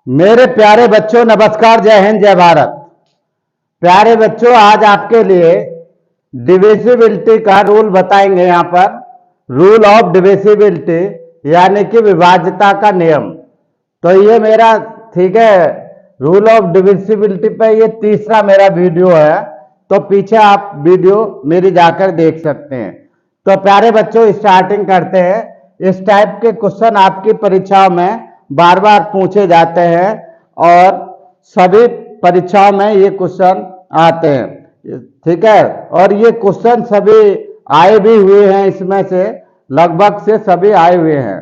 मेरे प्यारे बच्चों, नमस्कार, जय हिंद, जय भारत। प्यारे बच्चों, आज आपके लिए डिविजिबिलिटी का रूल बताएंगे। यहाँ पर रूल ऑफ डिविजिबिलिटी यानी कि विभाज्यता का नियम। तो ये मेरा, ठीक है, रूल ऑफ डिविजिबिलिटी पे ये तीसरा मेरा वीडियो है। तो पीछे आप वीडियो मेरी जाकर देख सकते हैं। तो प्यारे बच्चों, स्टार्टिंग करते हैं। इस टाइप के क्वेश्चन आपकी परीक्षाओं में बार बार पूछे जाते हैं और सभी परीक्षाओं में ये क्वेश्चन आते हैं, ठीक है। और ये क्वेश्चन सभी आए भी हुए हैं, इसमें से लगभग से सभी आए हुए हैं।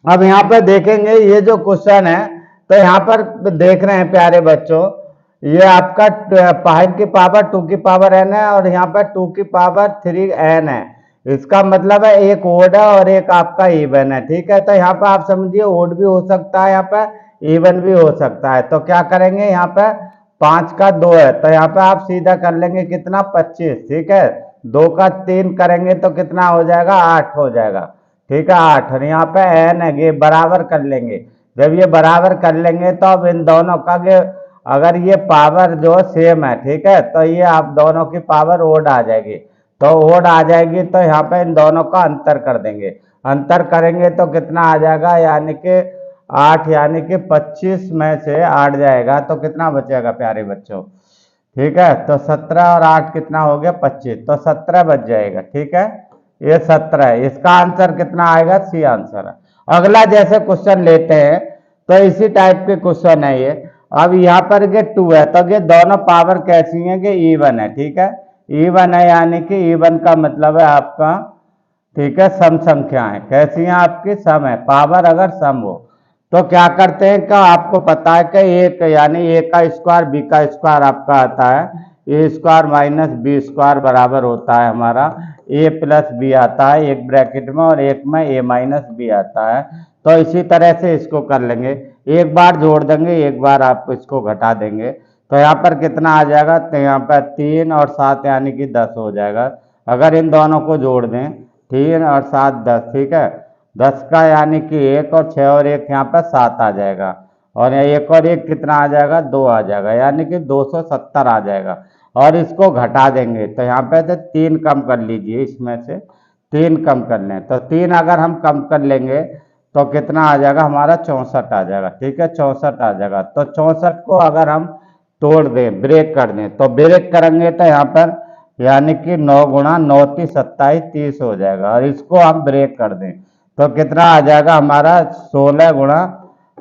अब यहाँ पर देखेंगे ये जो क्वेश्चन है, तो यहाँ पर देख रहे हैं प्यारे बच्चों, ये आपका 5 की पावर 2 की पावर n है और यहाँ पर 2 की पावर 3n है। इसका मतलब है एक ओड है और एक आपका इवन है, ठीक है। तो यहाँ पर आप समझिए ओड भी हो सकता है, यहाँ पर इवन भी हो सकता है। तो क्या करेंगे, यहाँ पर 5 का 2 है, तो यहाँ पे आप सीधा कर लेंगे कितना, 25, ठीक है। 2 का 3 करेंगे तो कितना हो जाएगा, 8 हो जाएगा, ठीक है, 8। और यहाँ पे n है, ये बराबर कर लेंगे। जब ये बराबर कर लेंगे तो अब इन दोनों का अगर ये पावर जो सेम है, ठीक है, तो ये आप दोनों की पावर ओड आ जाएगी। तो ओड आ जाएगी तो यहाँ पे इन दोनों का अंतर कर देंगे। अंतर करेंगे तो कितना आ जाएगा, यानी कि 8, यानी कि 25 में से 8 जाएगा तो कितना बचेगा प्यारे बच्चों, ठीक है। तो 17 और 8 कितना हो गया, 25, तो 17 बच जाएगा, ठीक है। ये 17 है, इसका आंसर कितना आएगा, सी आंसर है। अगला जैसे क्वेश्चन लेते हैं, तो इसी टाइप के क्वेश्चन है ये। अब यहाँ पर ये 2 है, तो ये दोनों पावर कैसी है कि इवन है, ठीक है। इवन है यानी कि इवन का मतलब है आपका, ठीक है, सम संख्या है। कैसी है आपकी, सम है। पावर अगर सम हो तो क्या करते हैं, क्या आपको पता है कि एक यानी ए का स्क्वायर बी का स्क्वायर आपका आता है, ए स्क्वायर माइनस बी स्क्वायर बराबर होता है हमारा ए प्लस बी आता है एक ब्रैकेट में, और एक में ए माइनस बी आता है। तो इसी तरह से इसको कर लेंगे, एक बार जोड़ देंगे, एक बार आप इसको घटा देंगे। तो यहाँ पर कितना आ जाएगा, तो यहाँ पर 3 और 7 यानी कि 10 हो जाएगा। अगर इन दोनों को जोड़ दें, 3 और 7 10, ठीक है। 10 का यानी कि 1 और 6 और 1 यहाँ पर 7 आ जाएगा, और 1 और 1 कितना आ जाएगा, 2 आ जाएगा, यानी कि 270 आ जाएगा। और इसको घटा देंगे तो यहाँ पे तो 3 कम कर लीजिए, इसमें से 3 कम कर लें, तो 3 अगर हम कम कर लेंगे तो कितना आ जाएगा हमारा, 64 आ जाएगा, ठीक है, 64 आ जाएगा। तो 64 को अगर हम तोड़ दें, ब्रेक कर दें, तो ब्रेक करेंगे तो यहाँ पर यानी कि 9 गुणा 9 30 27 30 हो जाएगा, और इसको हम ब्रेक कर दें तो कितना आ जाएगा हमारा, 16 गुणा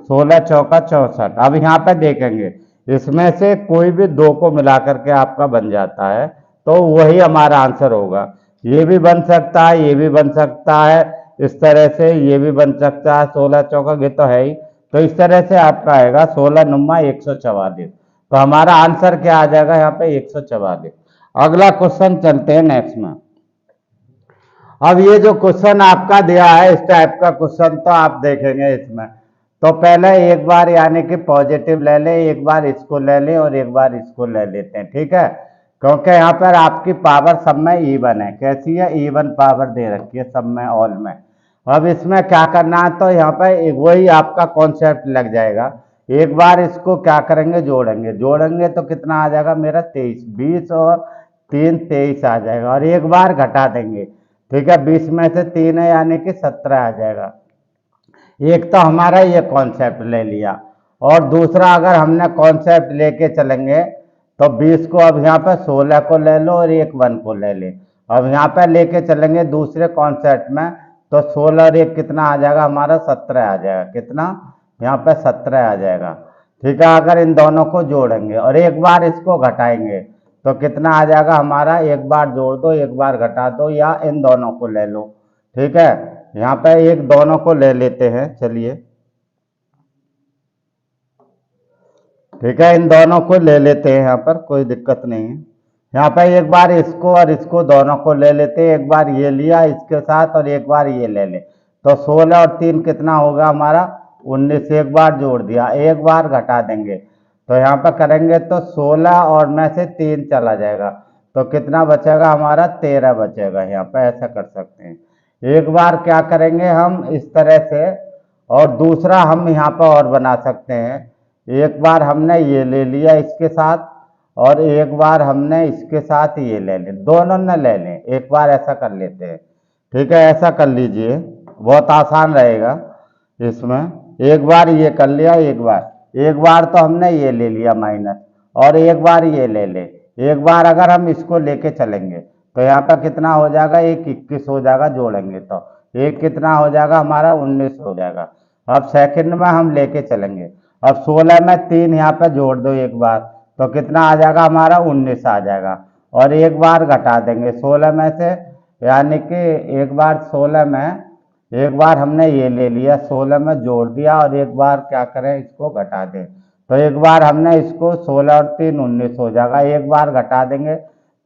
16 चौका 64। अब यहाँ पे देखेंगे, इसमें से कोई भी 2 को मिला करके आपका बन जाता है, तो वही हमारा आंसर होगा। ये भी बन सकता है, ये भी बन सकता है, इस तरह से ये भी बन सकता है, 16 चौका, ये तो है ही। तो इस तरह से आपका आएगा 16 नुमा 144। तो हमारा आंसर क्या आ जाएगा यहाँ पे, 144। अगला क्वेश्चन चलते हैं नेक्स्ट में। अब ये जो क्वेश्चन आपका दिया है, इस टाइप का क्वेश्चन तो आप देखेंगे इसमें, तो पहले एक बार यानी कि पॉजिटिव ले लें, एक बार इसको ले लें और एक बार इसको ले लेते हैं, ठीक है। क्योंकि यहाँ पर आपकी पावर सब में इवन है। कैसी है, इवन पावर दे रखी है सब में, ऑल में। अब इसमें क्या करना है, तो यहाँ पर वही आपका कॉन्सेप्ट लग जाएगा। एक बार इसको क्या करेंगे, जोड़ेंगे, जोड़ेंगे तो कितना आ जाएगा मेरा, 23, 20 और 3 23 आ जाएगा, और एक बार घटा देंगे, ठीक है। 20 में से 3 है यानी कि 17 आ जाएगा। एक तो हमारा ये कॉन्सेप्ट ले लिया, और दूसरा अगर हमने कॉन्सेप्ट लेके चलेंगे तो 20 को अब यहाँ पे 16 को ले लो और एक 1 को ले ले। अब यहाँ पे लेके चलेंगे दूसरे कॉन्सेप्ट में, तो 16 और 1 कितना आ जाएगा हमारा, 17 आ जाएगा। कितना, यहाँ पे 17 आ जाएगा, ठीक है। अगर इन दोनों को जोड़ेंगे और एक बार इसको घटाएंगे तो कितना आ जाएगा हमारा, एक बार जोड़ दो एक बार घटा दो, या इन दोनों को ले लो, ठीक है। यहाँ पे एक दोनों को ले लेते हैं, चलिए, ठीक है, इन दोनों को ले लेते हैं, यहाँ पर कोई दिक्कत नहीं है। यहाँ पे एक बार इसको और इसको दोनों को ले लेते हैं, एक बार ये लिया इसके साथ और एक बार ये ले ले, तो 16 और 3 कितना होगा हमारा, 19। एक बार जोड़ दिया, एक बार घटा देंगे, तो यहाँ पर करेंगे तो 16 और में से 3 चला जाएगा, तो कितना बचेगा हमारा, 13 बचेगा। यहाँ पर ऐसा कर सकते हैं। एक बार क्या करेंगे हम, इस तरह से और दूसरा हम यहाँ पर और बना सकते हैं। एक बार हमने ये ले लिया इसके साथ, और एक बार हमने इसके साथ ये ले लें, दोनों न ले लें, एक बार ऐसा कर लेते हैं। ठीक है, ऐसा कर लीजिए, बहुत आसान रहेगा इसमें। एक बार ये कर लिया, एक बार तो हमने ये ले लिया माइनस, और एक बार ये ले ले। एक बार अगर हम इसको लेके चलेंगे तो यहाँ पर कितना हो जाएगा, एक 21 हो जाएगा, जोड़ेंगे तो एक कितना हो जाएगा हमारा, 19 हो जाएगा। अब सेकंड में हम लेके चलेंगे, अब 16 में 3 यहाँ पे जोड़ दो एक बार, तो कितना आ जाएगा हमारा, 19 आ जाएगा। और एक बार घटा देंगे 16 में से, यानी कि एक बार 16 में, एक बार हमने ये ले लिया 16 में जोड़ दिया, और एक बार क्या करें, इसको घटा दें। तो एक बार हमने इसको 16 और 3 19 हो जाएगा, एक बार घटा देंगे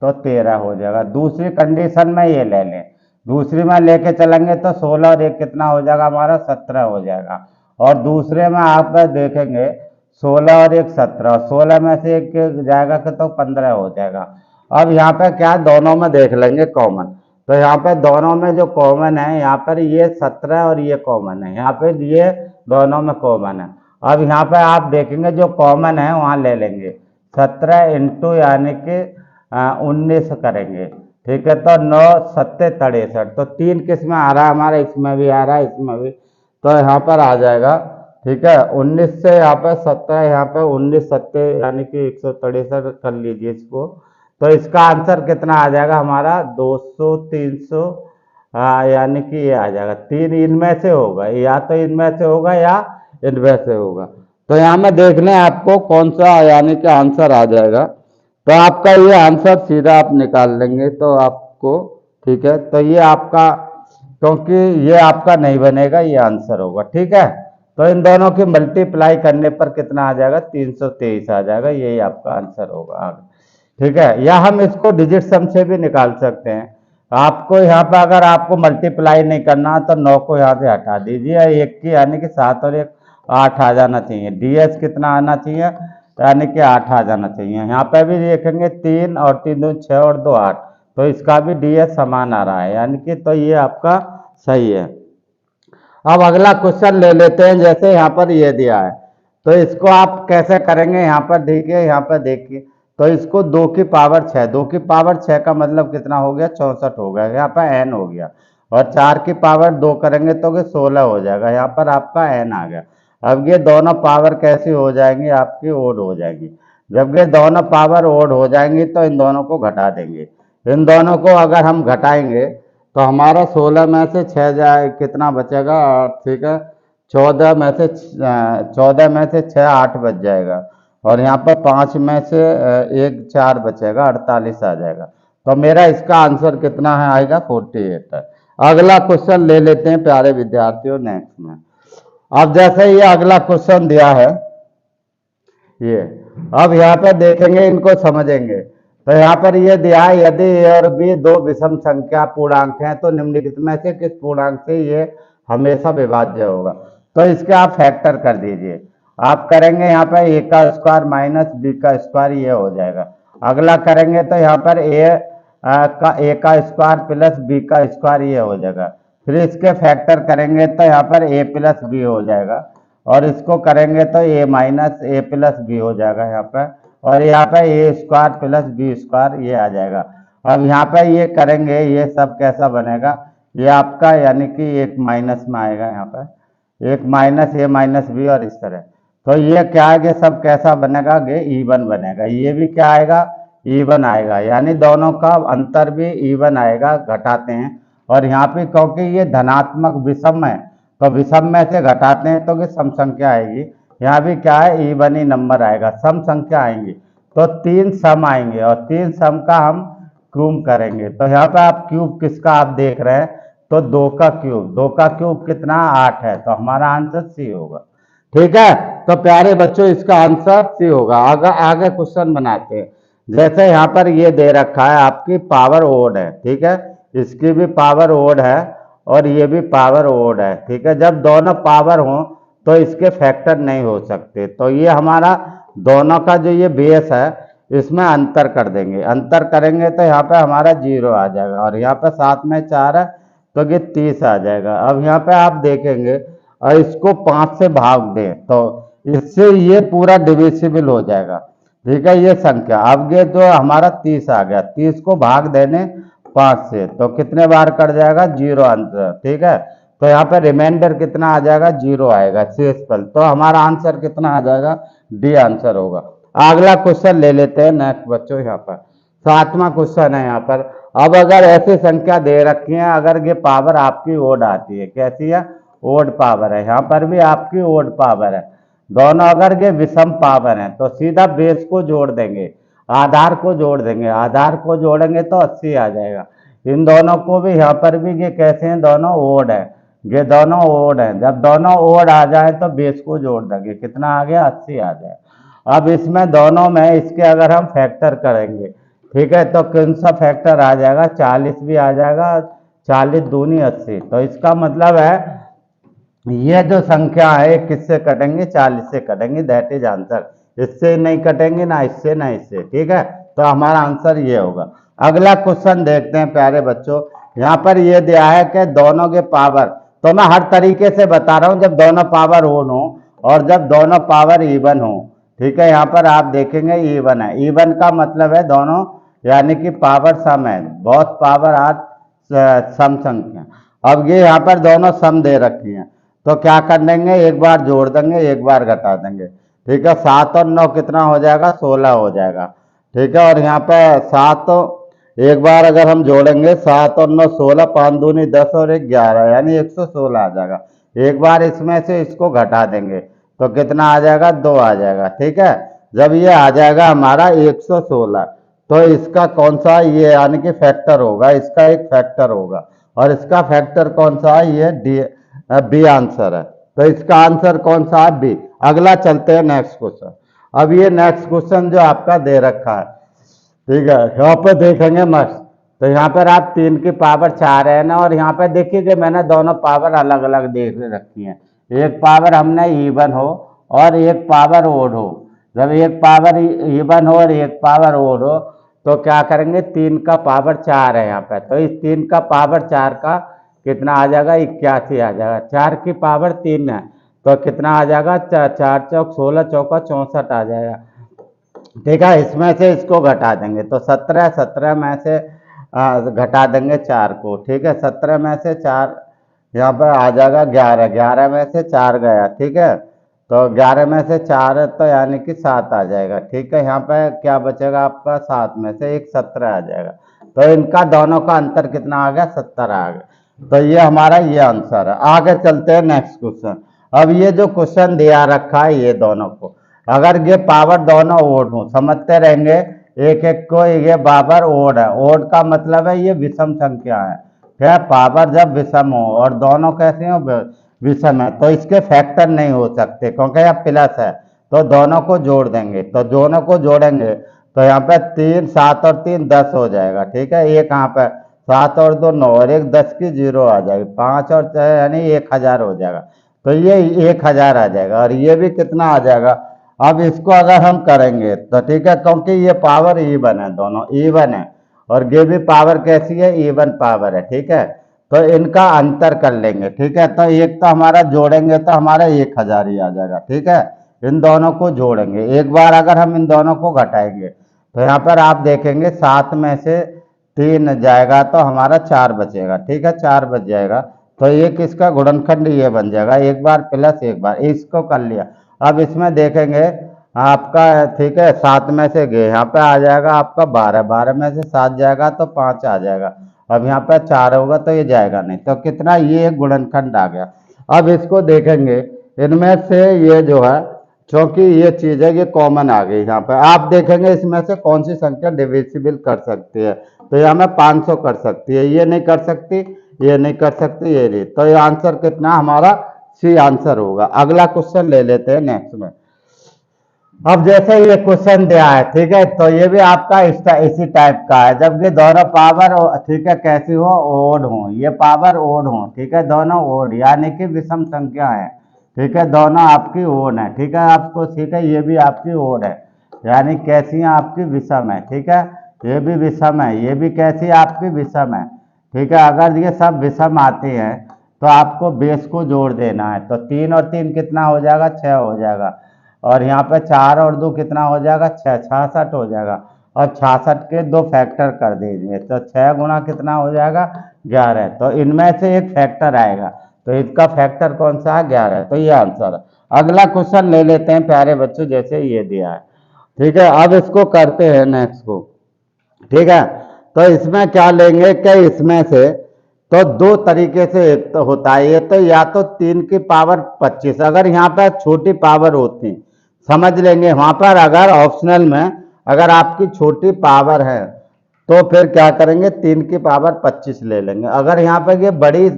तो 13 हो जाएगा। दूसरी कंडीशन में ये ले लें, दूसरी में लेके चलेंगे तो 16 और 1 कितना हो जाएगा हमारा, 17 हो जाएगा। और दूसरे में आप देखेंगे 16 और 1 17, 16 में से 1 जाएगा तो 15 हो जाएगा। अब यहाँ पे क्या, दोनों में देख लेंगे कॉमन, तो यहाँ पे दोनों में जो कॉमन है, यहाँ पर ये 17 और ये कॉमन है, यहाँ पे ये दोनों में कॉमन है। अब यहाँ पे आप देखेंगे जो कॉमन है वहाँ ले लेंगे, 17 इंटू यानी कि 19 करेंगे। ठीक है, तो 9 7 63, तो 3 किस में आ रहा है हमारा, इसमें भी आ रहा है, इसमें भी, तो यहाँ पर आ जाएगा। ठीक है, 19 से यहाँ पे 17, यहाँ पे 19 7 यानी कि 163 कर लीजिए इसको, तो इसका आंसर कितना आ जाएगा हमारा, 200 300, यानी कि ये आ जाएगा, 3 इनमें से होगा, या तो इनमें से होगा या इनमें से होगा। तो यहाँ में देख लें आपको कौन सा यानी कि आंसर आ जाएगा, तो आपका ये आंसर सीधा आप निकाल लेंगे तो आपको। ठीक है, तो ये आपका, क्योंकि ये आपका नहीं बनेगा, ये आंसर होगा। ठीक है, तो इन दोनों की मल्टीप्लाई करने पर कितना आ जाएगा, 323 आ जाएगा, यही आपका आंसर होगा। ठीक है, या हम इसको डिजिट सम से भी निकाल सकते हैं। आपको यहाँ पर अगर आपको मल्टीप्लाई नहीं करना तो 9 को यहाँ से हटा दीजिए, एक की यानी कि 7 और 1 8 आ जाना चाहिए, डीएस कितना आना चाहिए, यानी कि 8 आ जाना चाहिए। यहाँ पे भी देखेंगे 3 और 3 2 6 और 2 8, तो इसका भी डीएस समान आ रहा है, यानी कि तो ये आपका सही है। अब अगला क्वेश्चन ले लेते हैं, जैसे यहाँ पर ये दिया है, तो इसको आप कैसे करेंगे, यहाँ पर देखिए, यहाँ पर देखिए, तो इसको 2 की पावर 6, 2 की पावर 6 का मतलब कितना हो गया, 64 हो गया, यहाँ पर एन हो गया। और 4 की पावर 2 करेंगे तो 16 हो जाएगा, यहाँ पर आपका एन आ गया। अब ये दोनों पावर कैसी हो जाएंगी, आपकी ओड हो जाएगी। जब ये दोनों पावर ओड हो जाएंगी तो इन दोनों को घटा देंगे। इन दोनों को अगर हम घटाएंगे तो हमारा 16 में से 6 जाए, कितना बचेगा, ठीक है, 14 में से 6 8 बच जाएगा, और यहाँ पर 5 में से 1 4 बचेगा, 48 आ जाएगा। तो मेरा इसका आंसर कितना है, आएगा 48 है। अगला क्वेश्चन ले लेते हैं प्यारे विद्यार्थियों, नेक्स्ट में। अब जैसे ये अगला क्वेश्चन दिया है, ये अब यहाँ पे देखेंगे, इनको समझेंगे। तो यहाँ पर ये दिया है, यदि ए और बी दो विषम संख्या पूर्णांक हैं तो निम्नलिखित में से किस पूर्णांक से ये हमेशा विभाज्य होगा। तो इसके आप फैक्टर कर दीजिए, आप करेंगे यहाँ पर ए का स्क्वायर माइनस बी का स्क्वायर, ये हो जाएगा। अगला करेंगे तो यहाँ पर ए का स्क्वायर प्लस बी का स्क्वायर, ये हो जाएगा। फिर इसके फैक्टर करेंगे तो यहाँ पर ए प्लस बी हो जाएगा, और इसको करेंगे तो ए माइनस ए प्लस बी हो जाएगा यहाँ पर, और यहाँ पे ए स्क्वायर प्लस बी स्क्वायर, ये आ जाएगा। अब यहाँ पे ये करेंगे, ये सब कैसा बनेगा, ये आपका यानी कि एक माइनस में आएगा, यहाँ पे एक माइनस ए माइनस बी, और इस तरह। तो ये क्या है, सब कैसा बनेगा, ये इवन बनेगा, ये भी क्या आएगा, इवन आएगा, यानी दोनों का अंतर भी इवन आएगा, घटाते हैं। और यहाँ पे क्योंकि ये धनात्मक विषम है, तो विषम में से घटाते हैं तो ये सम संख्या आएगी। यहाँ भी क्या है, इवन ही नंबर आएगा, सम संख्या आएंगी। तो 3 सम आएंगे, और 3 सम का हम क्यूब करेंगे। तो यहाँ पे आप क्यूब किसका आप देख रहे हैं, तो 2 का क्यूब, 2 का क्यूब कितना 8 है, तो हमारा आंसर सी होगा। ठीक है, तो प्यारे बच्चों इसका आंसर सी होगा। आगे क्वेश्चन बनाते हैं। जैसे यहाँ पर ये दे रखा है, आपकी पावर ओड है, ठीक है, इसकी भी पावर ओड है और ये भी पावर ओड है। ठीक है, जब दोनों पावर हों तो इसके फैक्टर नहीं हो सकते। तो ये हमारा दोनों का जो ये बेस है, इसमें अंतर कर देंगे, अंतर करेंगे तो यहाँ पे हमारा 0 आ जाएगा, और यहाँ पे 7 में 4 है तो ये 30 आ जाएगा। अब यहाँ पे आप देखेंगे, और इसको 5 से भाग दें तो इससे ये पूरा डिविजिबल हो जाएगा। ठीक है, ये संख्या अब ये तो हमारा 30 आ गया, 30 को भाग देने 5 से तो कितने बार कट जाएगा, 0 आंसर। ठीक है, तो यहाँ पे रिमाइंडर कितना आ जाएगा, 0 आएगा शेषफल। तो हमारा आंसर कितना आ जाएगा, डी आंसर होगा। अगला क्वेश्चन ले लेते हैं नेक्स्ट बच्चों, यहाँ पर 7वां क्वेश्चन है यहाँ पर। अब अगर ऐसी संख्या दे रखी है, अगर ये पावर आपकी ओड आती है, कैसी है, ओड पावर है, यहाँ पर भी आपकी ओड पावर है, दोनों अगर ये विषम पावर है तो सीधा बेस को जोड़ देंगे, आधार को जोड़ देंगे, आधार को जोड़ेंगे तो 80 आ जाएगा। इन दोनों को भी यहाँ पर भी ये कैसे हैं, दोनों ओड है, ये दोनों ओड है। जब दोनों ओड आ जाए तो बेस को जोड़ देंगे, कितना आ गया, 80 आ जाए। अब इसमें दोनों में इसके अगर हम फैक्टर करेंगे, ठीक है, तो कौन सा फैक्टर आ जाएगा, 40 भी आ जाएगा, 40 दूनी 80। तो इसका मतलब है ये जो संख्या है किससे कटेंगे, 40 से कटेंगे, दैट इज आंसर। इससे नहीं कटेंगे, ना इससे ना इससे। ठीक है, तो हमारा आंसर ये होगा। अगला क्वेश्चन देखते हैं प्यारे बच्चों। यहाँ पर ये दिया है कि दोनों के पावर, तो मैं हर तरीके से बता रहा हूँ, जब दोनों पावर ओन हो और जब दोनों पावर इवन हो। ठीक है, यहाँ पर आप देखेंगे इवन है, इवन का मतलब है दोनों यानी कि पावर सम है, बहुत पावर आज सम संख्या। अब ये यहाँ पर दोनों सम दे रखी हैं तो क्या कर देंगे, एक बार जोड़ देंगे, एक बार घटा देंगे। ठीक है, 7 और 9 कितना हो जाएगा, 16 हो जाएगा। ठीक है, और यहाँ पे 7 एक बार अगर हम जोड़ेंगे, 7 और 9 16, 5 दूनी 10 और 1 11, यानी 116 आ जाएगा। एक बार इसमें से इसको घटा देंगे तो कितना आ जाएगा, 2 आ जाएगा। ठीक है, जब ये आ जाएगा हमारा 116 तो इसका कौन सा, ये यानी कि फैक्टर होगा, इसका एक फैक्टर होगा, और इसका फैक्टर कौन सा है, ये डी बी आंसर है। तो इसका आंसर कौन सा है, बी। अगला चलते हैं नेक्स्ट क्वेश्चन। अब ये नेक्स्ट क्वेश्चन जो आपका दे रखा है, ठीक है, यहाँ पर देखेंगे मस्त। तो यहाँ पर आप 3 की पावर 4 है ना, और यहाँ पर देखिए कि मैंने दोनों पावर अलग अलग देख रखी है। एक पावर हमने इवन हो और एक पावर ओड हो। जब एक पावर इवन हो और एक पावर ओड हो तो क्या करेंगे, 3 का पावर 4 है यहाँ पे, तो इस 3 का पावर 4 का कितना आ जाएगा, 81 आ जाएगा। 4 की पावर 3 है तो कितना आ जाएगा, 4 चौक 16, चौका 64 आ जाएगा। ठीक है, इसमें से इसको घटा देंगे तो 17, 17 में से घटा देंगे 4 को। ठीक है, 17 में से 4 यहाँ पर आ जाएगा 11, 11 में से 4 गया। ठीक है, तो 11 में से 4 तो यानी कि 7 आ जाएगा। ठीक है, यहाँ पे क्या बचेगा आपका, 7 में से 1 17 आ जाएगा। तो इनका दोनों का अंतर कितना आ गया, 70 आ गया। तो ये हमारा ये आंसर है। आगे चलते हैं नेक्स्ट क्वेश्चन। अब ये जो क्वेश्चन दिया रखा है, ये दोनों को अगर ये पावर दोनों ओड हो, समझते रहेंगे एक एक को, ये पावर ओड है, ओड का मतलब है ये विषम संख्या है। क्या, पावर जब विषम हो और दोनों कैसे हो, विषम है, तो इसके फैक्टर नहीं हो सकते क्योंकि यह प्लस है, तो दोनों को जोड़ देंगे। तो दोनों को जोड़ेंगे तो यहाँ पे 3, 7 और 3 10 हो जाएगा। ठीक है, एक यहाँ पे 7 और 2 9 और 1 10 की 0 आ जाएगी, 5 और 6 यानी 1000 हो जाएगा। तो ये 1000 आ जाएगा, और ये भी कितना आ जाएगा। अब इसको अगर हम करेंगे तो ठीक है, क्योंकि ये पावर इवन है, दोनों इवन है, और ये भी पावर कैसी है, इवन पावर है। ठीक है, तो इनका अंतर कर लेंगे। ठीक है, तो एक तो हमारा जोड़ेंगे तो हमारा 1000 ही आ जाएगा। ठीक है, इन दोनों को जोड़ेंगे, एक बार अगर हम इन दोनों को घटाएंगे तो यहाँ पर आप देखेंगे 7 में से 3 जाएगा तो हमारा 4 बचेगा। ठीक है, 4 बच जाएगा, तो एक इसका गुणनखंड ये बन जाएगा, एक बार प्लस एक बार, इसको कर लिया। अब इसमें देखेंगे आपका, ठीक है, 7 में से गए, यहाँ पे आ जाएगा आपका 12, 12 में से 7 जाएगा तो 5 आ जाएगा। अब यहाँ पे 4 होगा तो ये जाएगा नहीं, तो कितना, ये एक गुणनखंड आ गया। अब इसको देखेंगे, इनमें से ये जो है, क्योंकि ये चीज है, ये कॉमन आ गई। यहाँ पे आप देखेंगे इसमें से कौन सी संख्या डिविजिबल कर सकती है, तो यहाँ में 500 कर सकती है, ये नहीं कर सकती, ये नहीं कर सकती, ये नहीं। तो ये आंसर कितना हमारा सी आंसर होगा। अगला क्वेश्चन ले लेते हैं नेक्स्ट में। अब जैसे ये क्वेश्चन दिया है, ठीक है, तो ये भी आपका इसी टाइप का है, जब ये दोनों पावर, ठीक है, कैसी हो, ओड हो, ये पावर ओड हो। ठीक है, दोनों ओड यानी कि विषम संख्या है। ठीक है, दोनों आपकी ओड है। ठीक है, आपको, ठीक है, ये भी आपकी ओड है, यानी कैसी है, आपकी विषम है। ठीक है, ये भी विषम है, ये भी कैसी आपकी विषम है। ठीक है, अगर ये सब विषम आती हैं तो आपको बेस को जोड़ देना है। तो 3 और 3 कितना हो जाएगा, 6 हो जाएगा। और यहाँ पे 4 और 2 कितना हो जाएगा, 6, 66 हो जाएगा। और 66 के 2 फैक्टर कर दीजिए, तो 6 गुणा कितना हो जाएगा, 11। तो इनमें से एक फैक्टर आएगा, तो इसका फैक्टर कौन सा है, 11। तो ये आंसर है। अगला क्वेश्चन ले लेते हैं प्यारे बच्चों, जैसे ये दिया है, ठीक है। अब इसको करते हैं नेक्स्ट को, ठीक है। तो इसमें क्या लेंगे कि इसमें से तो 2 तरीके से एक तो होता है, ये तो या तो 3 की पावर 25, अगर यहाँ पर छोटी पावर होती समझ लेंगे, वहां पर अगर ऑप्शनल में अगर आपकी छोटी पावर है तो फिर क्या करेंगे, 3 की पावर 25 ले लेंगे। अगर यहाँ पर ये बड़ी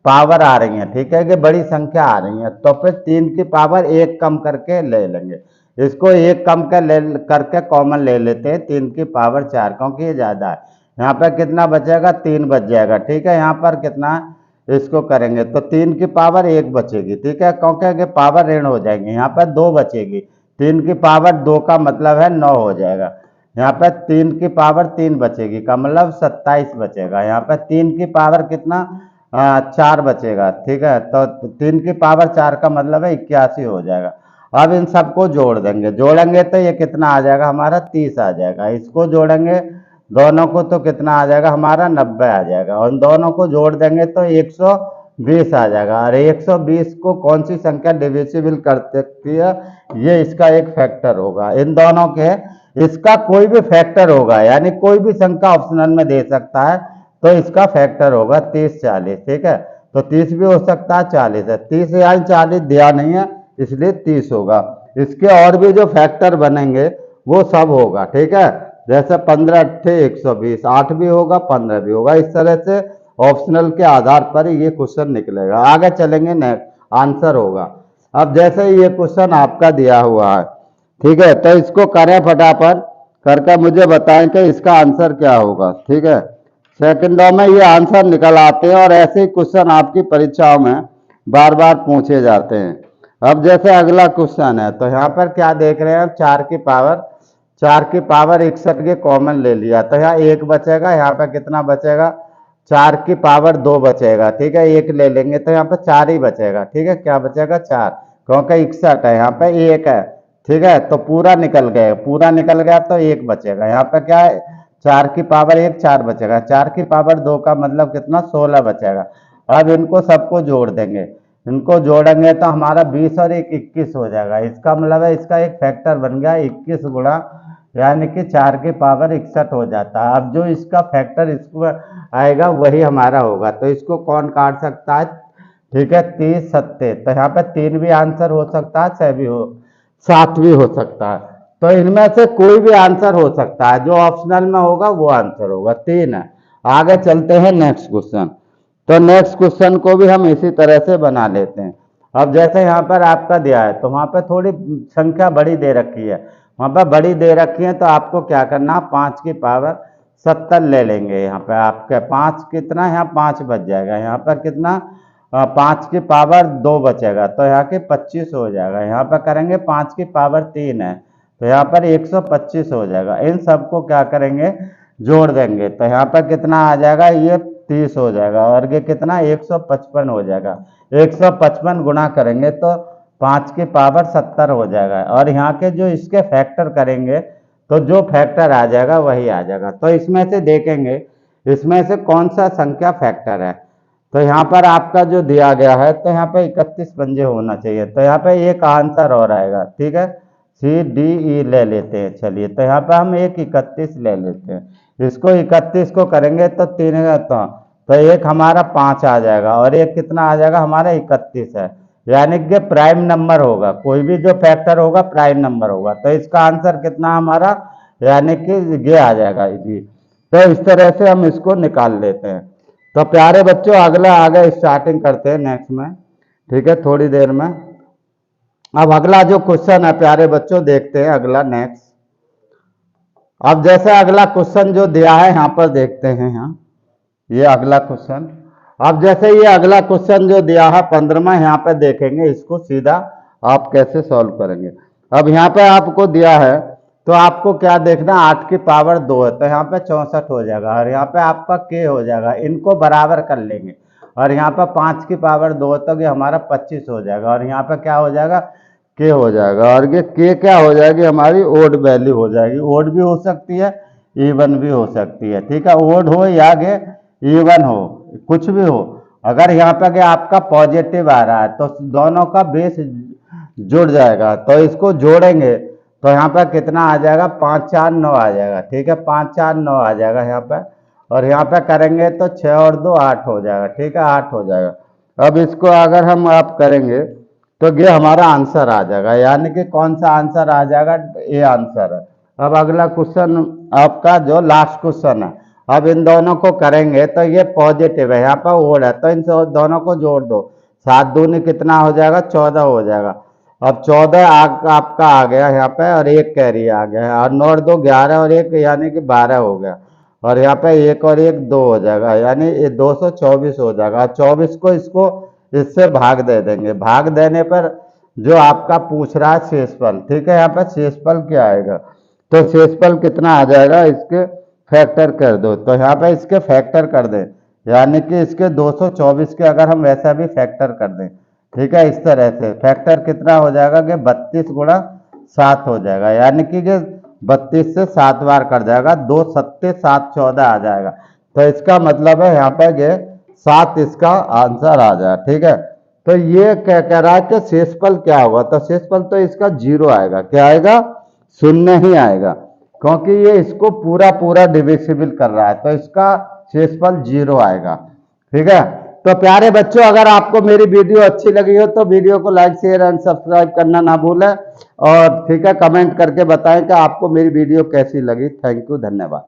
पावर आ रही है, ठीक है, कि बड़ी संख्या आ रही है, तो फिर 3 की पावर 1 कम करके ले लेंगे। इसको 1 कम करके कॉमन ले लेते हैं, 3 की पावर 4, क्योंकि ये ज्यादा है। यहाँ पर कितना बचेगा, 3 बच जाएगा, ठीक है। यहाँ पर कितना, इसको करेंगे तो 3 की पावर 1 बचेगी, ठीक है, क्योंकि पावर ऋण हो जाएंगे। यहाँ पर 2 बचेगी, 3 की पावर 2 का मतलब है 9 हो जाएगा। यहाँ पर 3 की पावर 3 बचेगी का मतलब 27 बचेगा। यहाँ पर 3 की पावर कितना, 4 बचेगा, ठीक है। तो 3 की पावर 4 का मतलब है 81 हो जाएगा। अब इन सबको जोड़ देंगे, जोड़ेंगे तो ये कितना आ जाएगा हमारा, 30 आ जाएगा। इसको जोड़ेंगे दोनों को तो कितना आ जाएगा हमारा, 90 आ जाएगा। और इन दोनों को जोड़ देंगे तो 120 आ जाएगा। और 120 को कौन सी संख्या डिविजिबल कर सकती है, ये इसका एक फैक्टर होगा। इन दोनों के इसका कोई भी फैक्टर होगा, यानी कोई भी संख्या ऑप्शनल में दे सकता है, तो इसका फैक्टर होगा 30, 40, ठीक है। तो 30 भी हो सकता है, 40 है, 30 या 40 दिया नहीं है इसलिए 30 होगा। इसके और भी जो फैक्टर बनेंगे वो सब होगा, ठीक है। जैसे 15 8 120, 8 भी होगा 15 भी होगा। इस तरह से ऑप्शनल के आधार पर ये क्वेश्चन निकलेगा। आगे चलेंगे, नेक्स्ट आंसर होगा। अब जैसे ये क्वेश्चन आपका दिया हुआ है, ठीक है, तो इसको करें फटाफट करके मुझे बताएं कि इसका आंसर क्या होगा, ठीक है। सेकंडों में ये आंसर निकल आते हैं और ऐसे ही क्वेश्चन आपकी परीक्षाओं में बार बार पूछे जाते हैं। अब जैसे अगला क्वेश्चन है, तो यहाँ पर क्या देख रहे हैं, 4 की पावर 61 के कॉमन ले लिया, तो यहाँ 1 बचेगा। यहाँ पर कितना बचेगा, 4 की पावर 2 बचेगा, ठीक है, 1 ले लेंगे तो यहाँ पर 4 ही बचेगा, ठीक है। क्या बचेगा, 4, क्योंकि 61 है, यहाँ पे 1 है, ठीक है। तो पूरा निकल गया, पूरा निकल गया तो 1 बचेगा। यहाँ पे क्या है, 4 की पावर 1, 4 बचेगा। 4 की पावर 2 का मतलब कितना, 16 बचेगा। अब इनको सबको जोड़ देंगे, इनको जोड़ेंगे तो हमारा 20 और 1 21 हो जाएगा। इसका मतलब है इसका एक फैक्टर बन गया 21 गुणा, यानी कि 4 की पावर 61 हो जाता है। अब जो इसका फैक्टर इसको आएगा वही हमारा होगा, तो इसको कौन काट सकता है, ठीक है, 30 सत्ते, तो यहाँ पे 3 भी आंसर हो सकता है, 6 भी हो, 7 भी हो सकता है। तो इनमें से कोई भी आंसर हो सकता है, जो ऑप्शनल में होगा वो आंसर होगा, 3 है। आगे चलते हैं नेक्स्ट क्वेश्चन। तो नेक्स्ट क्वेश्चन को भी हम इसी तरह से बना लेते हैं। अब जैसे यहाँ पर आपका दिया है, तो वहां पर थोड़ी संख्या बड़ी दे रखी है, वहां पर बड़ी दे रखी है, तो आपको क्या करना, 5 की पावर 70 ले लेंगे। यहाँ पे आपके 5 कितना, यहाँ 5 बच जाएगा। यहाँ पर कितना, 5 की पावर 2 बचेगा, तो यहाँ के 25 हो जाएगा। यहाँ पर करेंगे 5 की पावर 3 है, तो यहाँ पर 125 हो जाएगा। इन सबको क्या करेंगे, जोड़ देंगे, तो यहाँ पर कितना आ जाएगा, ये 30 हो जाएगा। और ये कितना, 155 हो जाएगा। 155 गुणा करेंगे तो 5 की पावर 70 हो जाएगा। और यहाँ के जो इसके फैक्टर करेंगे तो जो फैक्टर आ जाएगा वही आ जाएगा। तो इसमें से देखेंगे इसमें से कौन सा संख्या फैक्टर है। तो यहाँ पर आपका जो दिया गया है, तो यहाँ पे 31 पंजे होना चाहिए, तो यहाँ पे एक आंसर और आएगा, ठीक है। सी डी ई ले लेते हैं, चलिए, तो यहाँ पे हम एक 31 ले लेते हैं। इसको 31 को करेंगे तो 3 तो एक हमारा 5 आ जाएगा, और एक कितना आ जाएगा हमारा 31 है, यानी कि प्राइम नंबर होगा। कोई भी जो फैक्टर होगा प्राइम नंबर होगा, तो इसका आंसर कितना हमारा, यानी कि ये आ जाएगा जी। तो इस तरह से हम इसको निकाल लेते हैं। तो प्यारे बच्चों अगला आगे स्टार्टिंग करते हैं नेक्स्ट में, ठीक है, थोड़ी देर में। अब अगला जो क्वेश्चन है प्यारे बच्चों, देखते हैं अगला नेक्स्ट। अब जैसे अगला क्वेश्चन जो दिया है यहाँ पर देखते हैं, यहाँ ये अगला क्वेश्चन। अब जैसे ये अगला क्वेश्चन जो दिया है 15वां, यहाँ पे देखेंगे इसको सीधा आप कैसे सॉल्व करेंगे। अब यहाँ पे आपको दिया है, तो आपको क्या देखना, 8 की पावर 2 है, तो यहाँ पे 64 हो जाएगा। और यहाँ पे आपका के हो जाएगा, इनको बराबर कर लेंगे। और यहाँ पर 5 की पावर 2 तो ये हमारा 25 हो जाएगा, और यहाँ पर क्या हो जाएगा, के हो जाएगा, और ये के क्या हो जाएगी, हमारी ओड वैल्यू हो जाएगी। ओड भी हो सकती है, इवन भी हो सकती है, ठीक है। ओड हो या ये इवन हो, कुछ भी हो। अगर यहाँ पे के आपका पॉजिटिव आ रहा है तो दोनों का बेस जुड़ जाएगा, तो इसको जोड़ेंगे तो यहाँ पर कितना आ जाएगा, 5 4 9 आ जाएगा, ठीक है। 5 4 9 आ जाएगा यहाँ पर, और यहाँ पे करेंगे तो 6 और 2 8 हो जाएगा, ठीक है, 8 हो जाएगा। अब इसको अगर हम आप करेंगे तो ये हमारा आंसर आ जाएगा, यानी कि कौन सा आंसर आ जाएगा, ये आंसर है। अब अगला क्वेश्चन आपका जो लास्ट क्वेश्चन है, अब इन दोनों को करेंगे तो ये पॉजिटिव है, यहाँ पर ओड है, तो इन दोनों को जोड़ दो। 7 दूनी कितना हो जाएगा, 14 हो जाएगा। अब 14 आपका आ गया यहाँ पे, और 1 कैरी आ गया, और 9 और 2 11 और 1 यानी कि 12 हो गया, और यहाँ पे 1 और 1 2 हो जाएगा, यानी ये 224 हो जाएगा। 24 को इसको इससे भाग दे देंगे, भाग देने पर जो आपका पूछ रहा है शेषफल, ठीक है, यहाँ पर शेषफल क्या आएगा, तो शेषफल कितना आ जाएगा, इसके फैक्टर कर दो, तो यहाँ पे इसके फैक्टर कर दें, यानी कि इसके 224 के अगर हम वैसा भी फैक्टर कर दें, ठीक है, इस तरह से फैक्टर कितना हो जाएगा कि 32 गुणा 7 हो जाएगा, यानी कि 32 से 7 बार कर जाएगा, 2 7 7 14 आ जाएगा। तो इसका मतलब है यहाँ पे ये 7 इसका आंसर आ जाएगा, ठीक है। तो ये क्या कह रहा है कि शेषफल क्या होगा, तो शेषफल तो इसका 0 आएगा, क्या आएगा, 0 ही आएगा, क्योंकि ये इसको पूरा पूरा डिविजिबल कर रहा है, तो इसका शेषफल 0 आएगा, ठीक है। तो प्यारे बच्चों, अगर आपको मेरी वीडियो अच्छी लगी हो तो वीडियो को लाइक शेयर एंड सब्सक्राइब करना ना भूलें, और ठीक है, कमेंट करके बताएं कि आपको मेरी वीडियो कैसी लगी। थैंक यू, धन्यवाद।